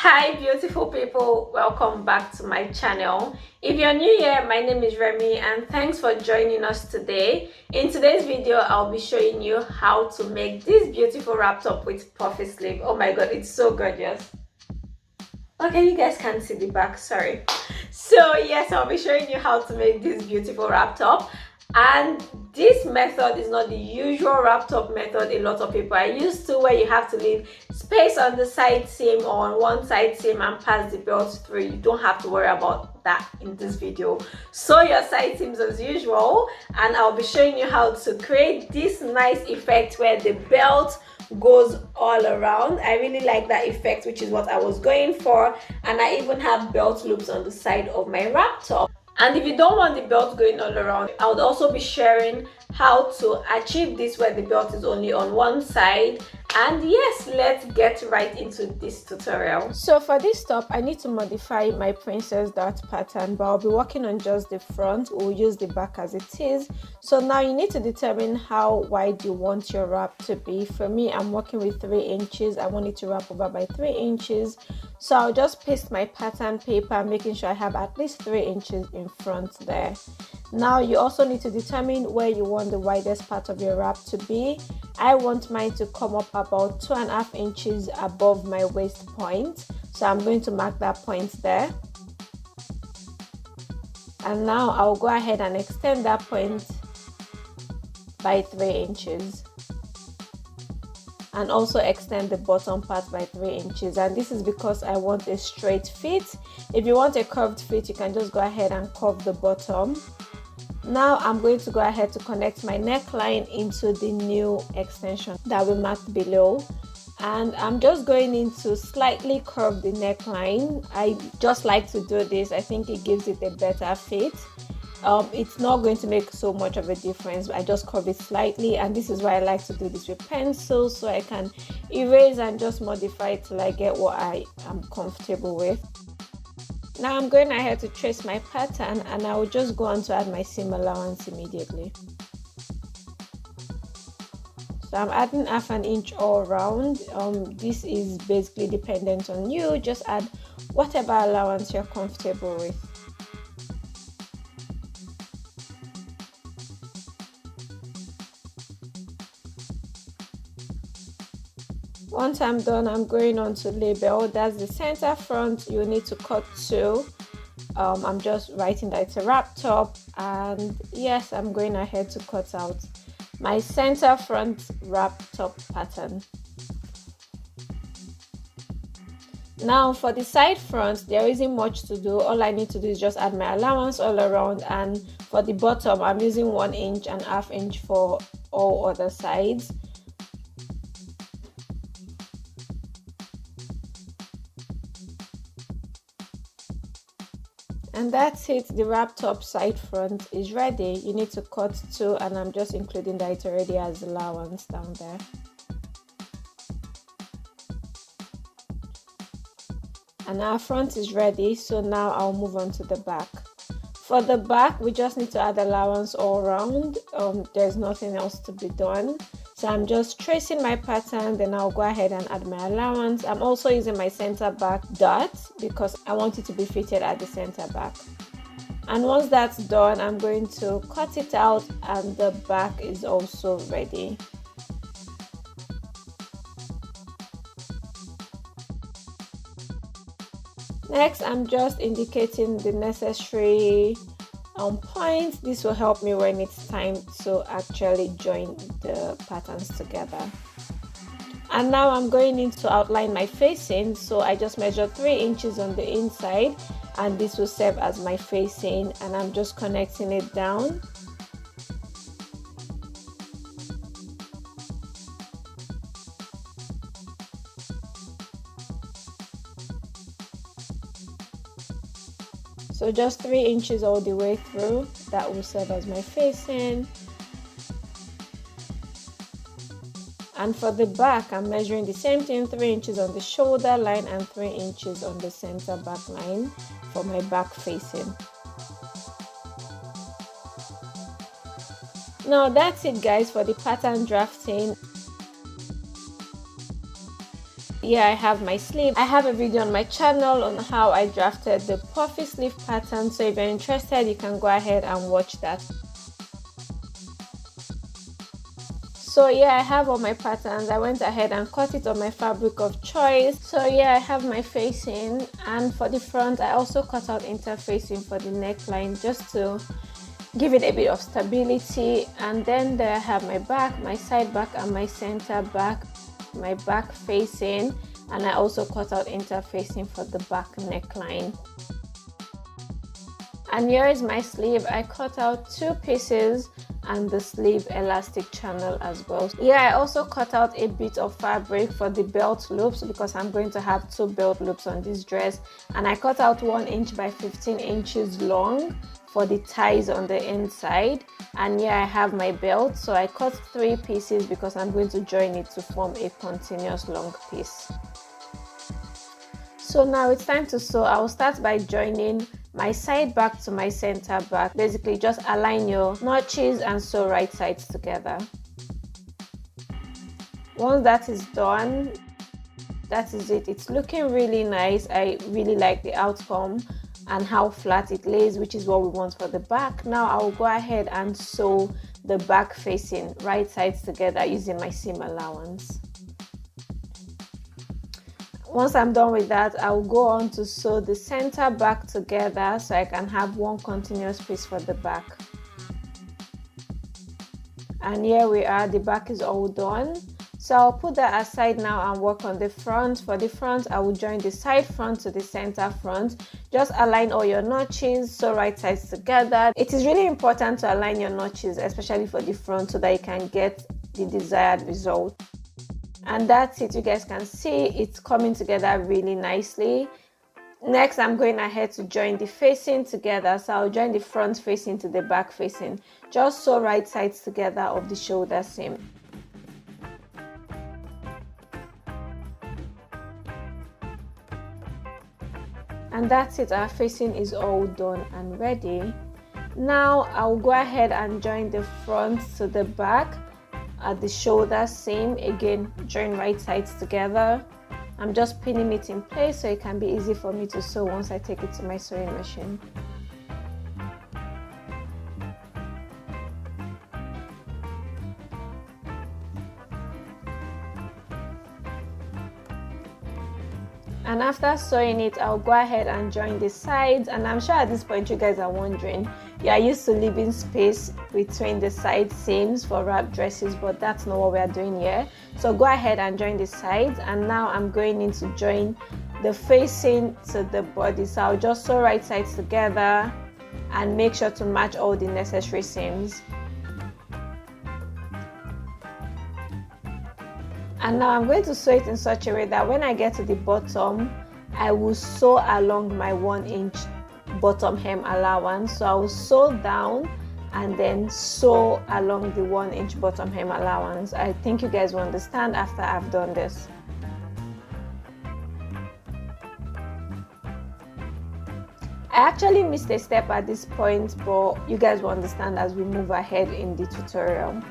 Hi beautiful people, welcome back to my channel. If you're new here, my name is Remi and thanks for joining us today. In today's video, I'll be showing you how to make this beautiful wrap top with puffy sleeve. Oh my god, it's so gorgeous. Okay, you guys can't see the back, sorry. So yes, I'll be showing you how to make this beautiful wrap top. And this method is not the usual wrap top method a lot of people are used to, where you have to leave space on the side seam or on one side seam and pass the belt through. You don't have to worry about that in this video. Sew your side seams as usual, and I'll be showing you how to create this nice effect where the belt goes all around. I really like that effect, which is what I was going for, and I even have belt loops on the side of my wrap top. And if you don't want the belt going all around, I would also be sharing how to achieve this where the belt is only on one side. And yes, let's get right into this tutorial. So for this top, I need to modify my princess dart pattern, but I'll be working on just the front. We'll use the back as it is. So now you need to determine how wide you want your wrap to be. For me, I'm working with 3 inches. I want it to wrap over by 3 inches. So I'll just paste my pattern paper, making sure I have at least 3 inches in front there. Now you also need to determine where you want the widest part of your wrap to be. I want mine to come up about 2.5 inches above my waist point, so I'm going to mark that point there. And now I'll go ahead and extend that point by 3 inches, and also extend the bottom part by 3 inches. And this is because I want a straight fit. If you want a curved fit, you can just go ahead and curve the bottom. Now I'm going to go ahead to connect my neckline into the new extension that we marked below, and I'm just going in to slightly curve the neckline. I just like to do this. I think it gives it a better fit. It's not going to make so much of a difference. I just curve it slightly, and this is why I like to do this with pencil, so I can erase and just modify it till I get what I am comfortable with. Now I'm going ahead to trace my pattern, and I will just go on to add my seam allowance immediately. So I'm adding 1/2 inch all around. This is basically dependent on you. Just add whatever allowance you're comfortable with. Once I'm done, I'm going on to label. That's the center front. You need to cut 2. I'm just writing that it's a wrap top, and yes, I'm going ahead to cut out my center front wrap top pattern. Now for the side front, there isn't much to do. All I need to do is just add my allowance all around, and for the bottom, I'm using 1 inch and 1/2 inch for all other sides. And that's it. The wrap top side front is ready. You need to cut 2, and I'm just including that it already has allowance down there. And our front is ready, so now I'll move on to the back. For the back, we just need to add allowance all around. There's nothing else to be done. So I'm just tracing my pattern, then I'll go ahead and add my allowance. I'm also using my center back dot because I want it to be fitted at the center back. And once that's done, I'm going to cut it out, and the back is also ready. Next, I'm just indicating the necessary points. This will help me when it's time to actually join the patterns together. And now I'm going in to outline my facing. So I just measured 3 inches on the inside, and this will serve as my facing, and I'm just connecting it down. So just 3 inches all the way through, that will serve as my facing. And for the back, I'm measuring the same thing, 3 inches on the shoulder line and 3 inches on the center back line for my back facing. Now that's it guys for the pattern drafting. here I have my sleeve. I have a video on my channel on how I drafted the puffy sleeve pattern, so if you're interested you can go ahead and watch that. So yeah, I have all my patterns. I went ahead and cut it on my fabric of choice. So yeah, I have my facing, and for the front I also cut out interfacing for the neckline just to give it a bit of stability. And then there I have my back, my side back, and my center back, my back facing, and I also cut out interfacing for the back neckline. And here is my sleeve. I cut out 2 pieces and the sleeve elastic channel as well. Yeah, I also cut out a bit of fabric for the belt loops because I'm going to have 2 belt loops on this dress, and I cut out 1 inch by 15 inches long for the ties on the inside. And here I have my belt, so I cut 3 pieces because I'm going to join it to form a continuous long piece. So now it's time to sew. I will start by joining my side back to my center back. Basically just align your notches and sew right sides together. Once that is done, that is it. It's looking really nice. I really like the outcome and how flat it lays, which is what we want for the back. Now I will go ahead and sew the back facing right sides together using my seam allowance. Once I'm done with that, I will go on to sew the center back together so I can have one continuous piece for the back. And here we are, the back is all done. So I'll put that aside now and work on the front. For the front, I will join the side front to the center front. Just align all your notches, sew right sides together. It is really important to align your notches, especially for the front, so that you can get the desired result. And that's it. You guys can see it's coming together really nicely. Next, I'm going ahead to join the facing together. So I'll join the front facing to the back facing. Just sew right sides together of the shoulder seam. And that's it. Our facing is all done and ready. Now I'll go ahead and join the front to the back at the shoulder seam. Again, join right sides together. I'm just pinning it in place so it can be easy for me to sew once I take it to my sewing machine. And after sewing it, I'll go ahead and join the sides. And I'm sure at this point you guys are wondering, you are used to leaving space between the side seams for wrap dresses, but that's not what we are doing here. So go ahead and join the sides. And now I'm going in to join the facing to the body. So I'll just sew right sides together and make sure to match all the necessary seams. And now I'm going to sew it in such a way that when I get to the bottom, I will sew along my 1 inch bottom hem allowance. So I will sew down and then sew along the 1 inch bottom hem allowance. I think you guys will understand after I've done this. I actually missed a step at this point, but you guys will understand as we move ahead in the tutorial.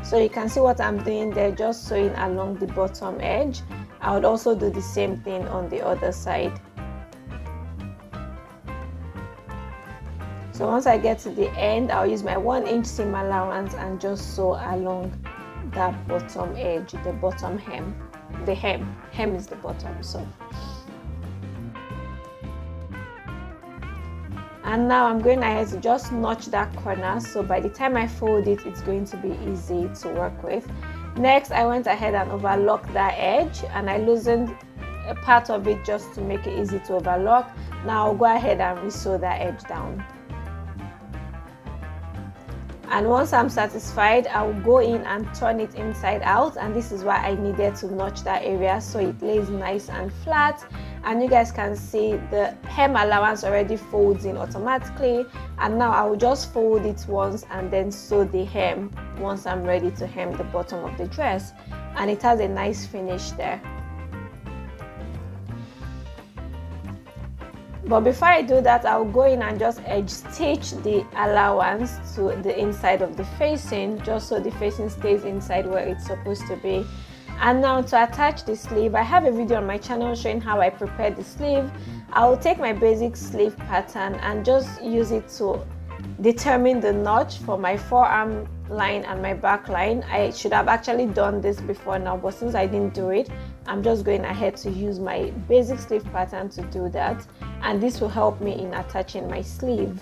So you can see what I'm doing there, just sewing along the bottom edge. I would also do the same thing on the other side. So once I get to the end, I'll use my 1 inch seam allowance and just sew along that bottom edge, the bottom hem. The hem is the bottom. So. And now I'm going ahead to just notch that corner, so by the time I fold it, it's going to be easy to work with. Next, I went ahead and overlocked that edge, and I loosened a part of it just to make it easy to overlock. Now I'll go ahead and re-sew that edge down. And once I'm satisfied, I'll go in and turn it inside out, and this is why I needed to notch that area so it lays nice and flat. And you guys can see the hem allowance already folds in automatically, and now I will just fold it once and then sew the hem once I'm ready to hem the bottom of the dress, and it has a nice finish there. But before I do that, I'll go in and just edge stitch the allowance to the inside of the facing, just so the facing stays inside where it's supposed to be. And now to attach the sleeve, I have a video on my channel showing how I prepare the sleeve. I will take my basic sleeve pattern and just use it to determine the notch for my forearm line and my back line. I should have actually done this before now, but since I didn't do it, I'm just going ahead to use my basic sleeve pattern to do that, and this will help me in attaching my sleeve.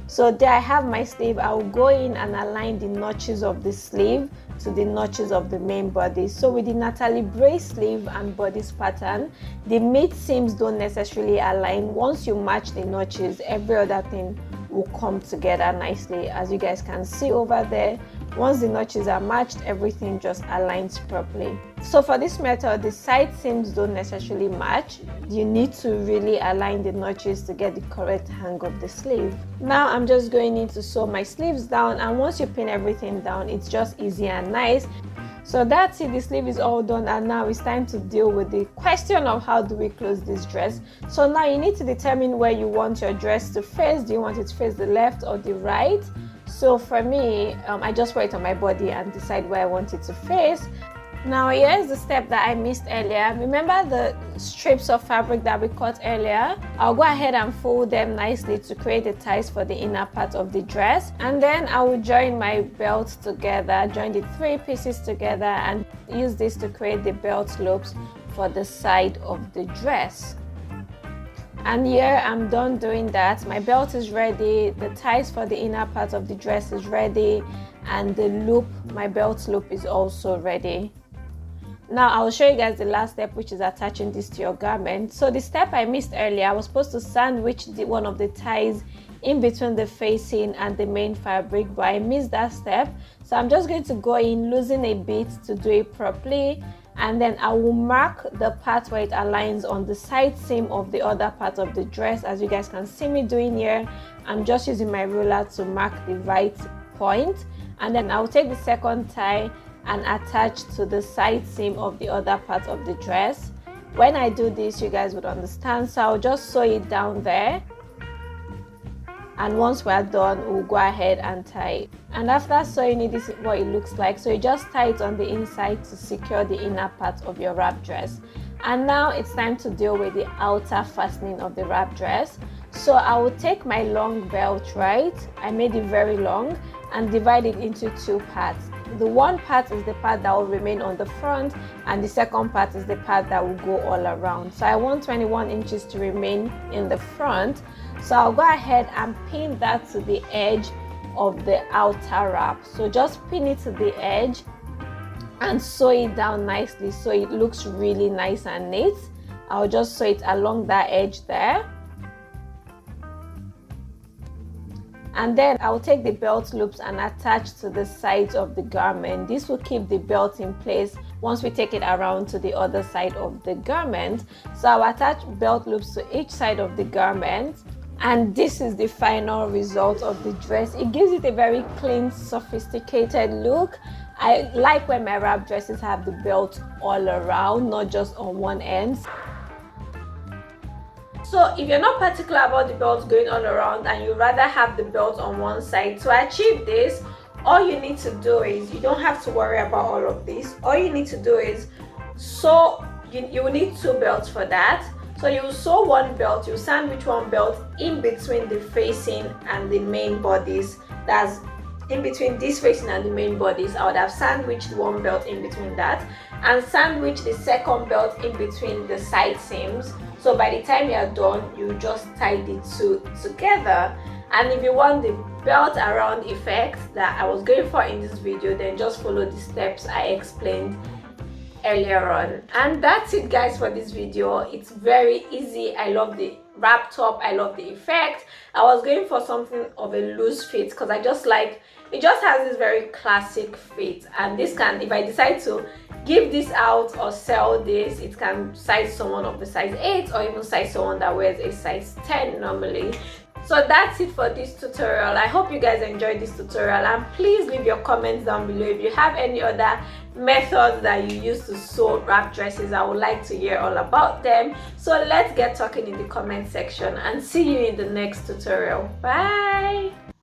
So there I have my sleeve. I will go in and align the notches of the sleeve to the notches of the main body. So with the Natalie Bray sleeve and bodice pattern, the mid seams don't necessarily align. Once you match the notches, every other thing will come together nicely. As you guys can see over there, once the notches are matched, everything just aligns properly. So for this method, the side seams don't necessarily match. You need to really align the notches to get the correct hang of the sleeve. Now I'm just going in to sew my sleeves down, and once you pin everything down, it's just easy and nice. So that's it, the sleeve is all done, and now it's time to deal with the question of how do we close this dress. So now you need to determine where you want your dress to face. Do you want it to face the left or the right? So for me, I just wear it on my body and decide where I want it to face. Now here's the step that I missed earlier. Remember the strips of fabric that we cut earlier? I'll go ahead and fold them nicely to create the ties for the inner part of the dress, and then I will join my belt together, join the 3 pieces together, and use this to create the belt loops for the side of the dress. And here I'm done doing that. My belt is ready, the ties for the inner part of the dress is ready, and the loop, my belt loop, is also ready. Now I'll show you guys the last step, which is attaching this to your garment. So the step I missed earlier, I was supposed to sandwich one of the ties in between the facing and the main fabric, but I missed that step. So I'm just going to go in, loosen a bit to do it properly, and then I will mark the part where it aligns on the side seam of the other part of the dress. As you guys can see me doing here, I'm just using my ruler to mark the right point, and then I'll take the second tie and attach to the side seam of the other part of the dress. When I do this, you guys would understand. So I'll just sew it down there, and once we're done, we'll go ahead and tie it. And after sewing it, this is what it looks like. So you just tie it on the inside to secure the inner part of your wrap dress. And now it's time to deal with the outer fastening of the wrap dress. So I will take my long belt, right? I made it very long, and divide it into 2 parts. The one part is the part that will remain on the front, and the second part is the part that will go all around. So I want 21 inches to remain in the front. So I'll go ahead and pin that to the edge of the outer wrap. So just pin it to the edge and sew it down nicely so it looks really nice and neat. I'll just sew it along that edge there. And then I'll take the belt loops and attach to the sides of the garment. This will keep the belt in place once we take it around to the other side of the garment. So I'll attach belt loops to each side of the garment, and this is the final result of the dress. It gives it a very clean, sophisticated look. I like when my wrap dresses have the belt all around, not just on one end. So if you're not particular about the belt going all around and you rather have the belt on one side, to achieve this, all you need to do is, you don't have to worry about all of this. All you need to do is sew. You will need 2 belts for that. So you sew one belt, you sandwich one belt in between the facing and the main bodies. That's in between this facing and the main bodies. I would have sandwiched one belt in between that, and sandwich the second belt in between the side seams. So by the time you're done, you just tie the 2 together. And if you want the belt around effect that I was going for in this video, then just follow the steps I explained earlier on. And that's it, guys, for this video. It's very easy. I love the wrap top, I love the effect. I was going for something of a loose fit because I just like it. Just has this very classic fit, and this can, if I decide to give this out or sell this, it can size someone of the size 8 or even size someone that wears a size 10 normally. So that's it for this tutorial. I hope you guys enjoyed this tutorial, and please leave your comments down below if you have any other methods that you use to sew wrap dresses. I would like to hear all about them. So let's get talking in the comment section, and see you in the next tutorial. Bye.